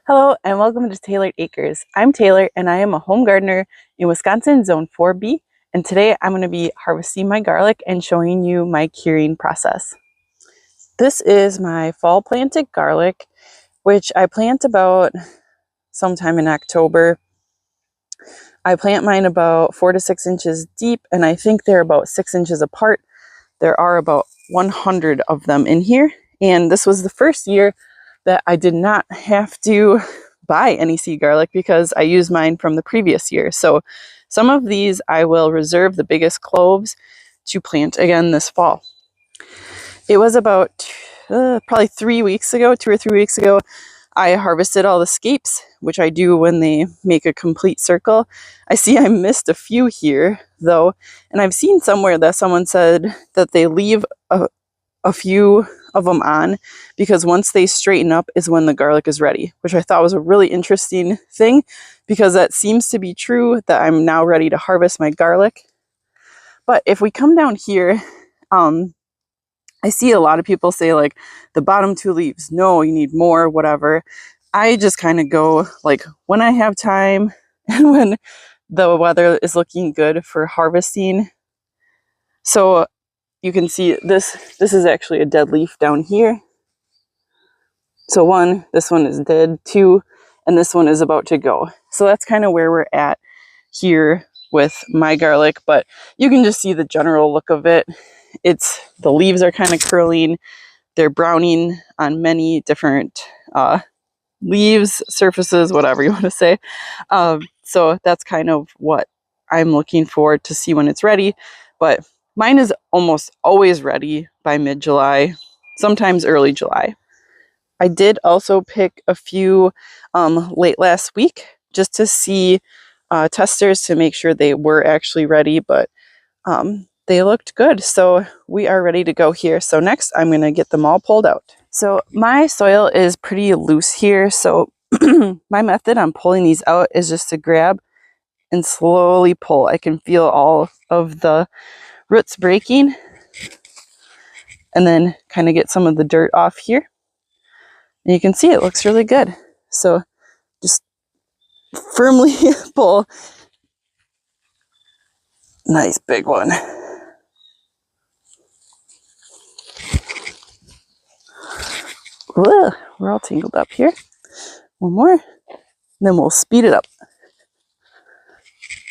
Hello and welcome to Tailored Acres. I'm Taylor and I am a home gardener in Wisconsin Zone 4B, and today I'm going to be harvesting my garlic and showing you my curing process. This is my fall planted garlic, which I plant about sometime in October. I plant mine about 4 to 6 inches deep, and I think they're about 6 inches apart. There are about 100 of them in here, and this was the first year that I did not have to buy any seed garlic because I used mine from the previous year. So some of these I will reserve the biggest cloves to plant again this fall. It was about probably 3 weeks ago, 2 or 3 weeks ago, I harvested all the scapes, which I do when they make a complete circle. I see I missed a few here though, and I've seen somewhere that someone said that they leave a few of them on because once they straighten up is when the garlic is ready, which I thought was a really interesting thing because that seems to be true, that I'm now ready to harvest my garlic. But if we come down here, I see a lot of people say like the bottom 2 leaves, no, you need more, whatever. I just kind of go like when I have time and when the weather is looking good for harvesting. So you can see this is actually a dead leaf down here. So 1, this one is dead, 2, and this one is about to go. So that's kind of where we're at here with my garlic, but you can just see the general look of it. The leaves are kind of curling. They're browning on many different leaves, surfaces, whatever you want to say. So that's kind of what I'm looking for to see when it's ready. But mine is almost always ready by mid-July, sometimes early July. I did also pick a few late last week just to see testers to make sure they were actually ready, but they looked good. So we are ready to go here. So next I'm going to get them all pulled out. So my soil is pretty loose here. So my method on pulling these out is just to grab and slowly pull. I can feel all of the roots breaking and then kind of get some of the dirt off here. And you can see it looks really good. So just firmly pull. Nice big one. Whoa, we're all tangled up here. One more, and then we'll speed it up.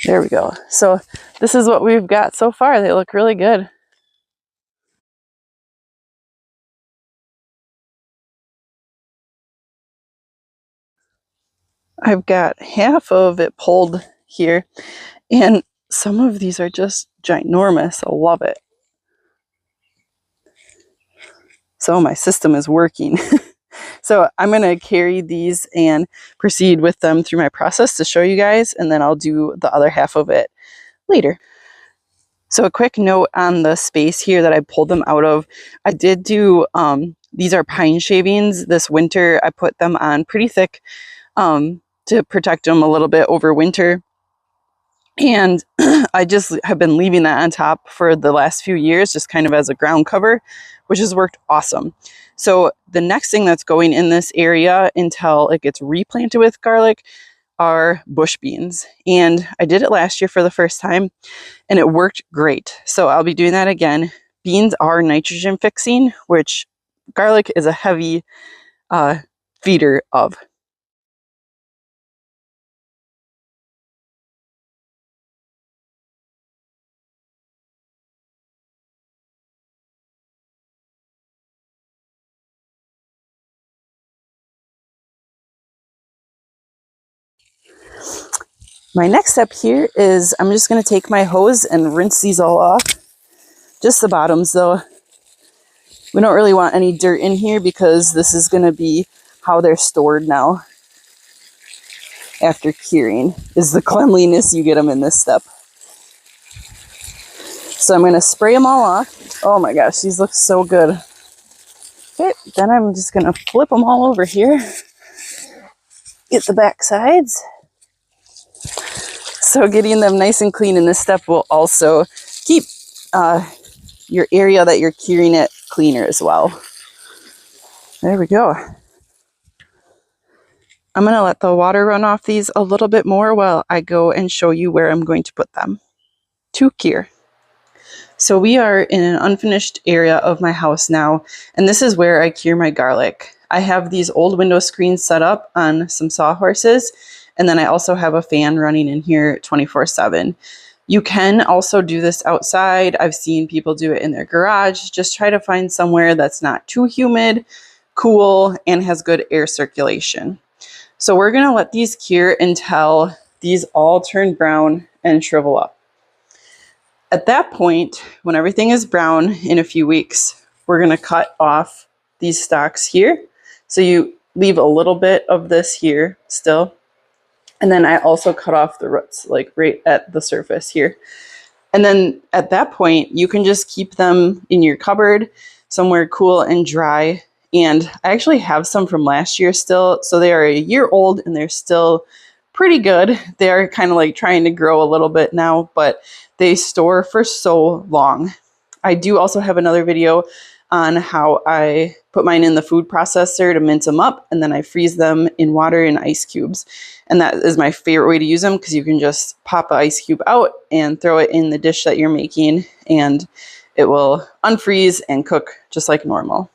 There we go. So this is what we've got so far. They look really good. I've got half of it pulled here, and some of these are just ginormous. I love it. So my system is working. So I'm going to carry these and proceed with them through my process to show you guys, and then I'll do the other half of it later. So a quick note on the space here that I pulled them out of. I did do, these are pine shavings. This winter I put them on pretty thick to protect them a little bit over winter. And I just have been leaving that on top for the last few years, just kind of as a ground cover, which has worked awesome. So the next thing that's going in this area until it gets replanted with garlic are bush beans. And I did it last year for the first time and it worked great. So I'll be doing that again. Beans are nitrogen fixing, which garlic is a heavy feeder of. My next step here is I'm just going to take my hose and rinse these all off. Just the bottoms though. We don't really want any dirt in here because this is going to be how they're stored now after curing, is the cleanliness you get them in this step. So I'm going to spray them all off. Oh my gosh, these look so good. Okay, then I'm just going to flip them all over here. Get the back sides. So getting them nice and clean in this step will also keep your area that you're curing it cleaner as well. There we go. I'm going to let the water run off these a little bit more while I go and show you where I'm going to put them to cure. So we are in an unfinished area of my house now, and this is where I cure my garlic. I have these old window screens set up on some sawhorses, and then I also have a fan running in here 24/7. You can also do this outside. I've seen people do it in their garage. Just try to find somewhere that's not too humid, cool, and has good air circulation. So we're going to let these cure until these all turn brown and shrivel up. At that point, when everything is brown in a few weeks, we're going to cut off these stalks here. So you leave a little bit of this here still. And then I also cut off the roots, like right at the surface here. And then at that point, you can just keep them in your cupboard somewhere cool and dry. And I actually have some from last year still. So they are a year old and they're still pretty good. They're kind of like trying to grow a little bit now, but they store for so long. I do also have another video on how I put mine in the food processor to mince them up, and then I freeze them in water and ice cubes. And that is my favorite way to use them because you can just pop an ice cube out and throw it in the dish that you're making, and it will unfreeze and cook just like normal.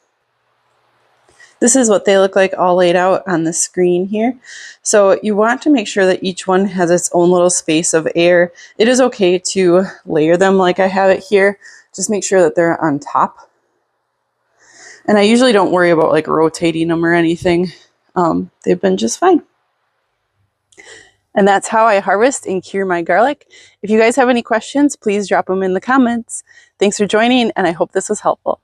This is what they look like all laid out on the screen here. So you want to make sure that each one has its own little space of air. It is okay to layer them like I have it here. Just make sure that they're on top. And I usually don't worry about like rotating them or anything. They've been just fine. And that's how I harvest and cure my garlic. If you guys have any questions, please drop them in the comments. Thanks for joining, and I hope this was helpful.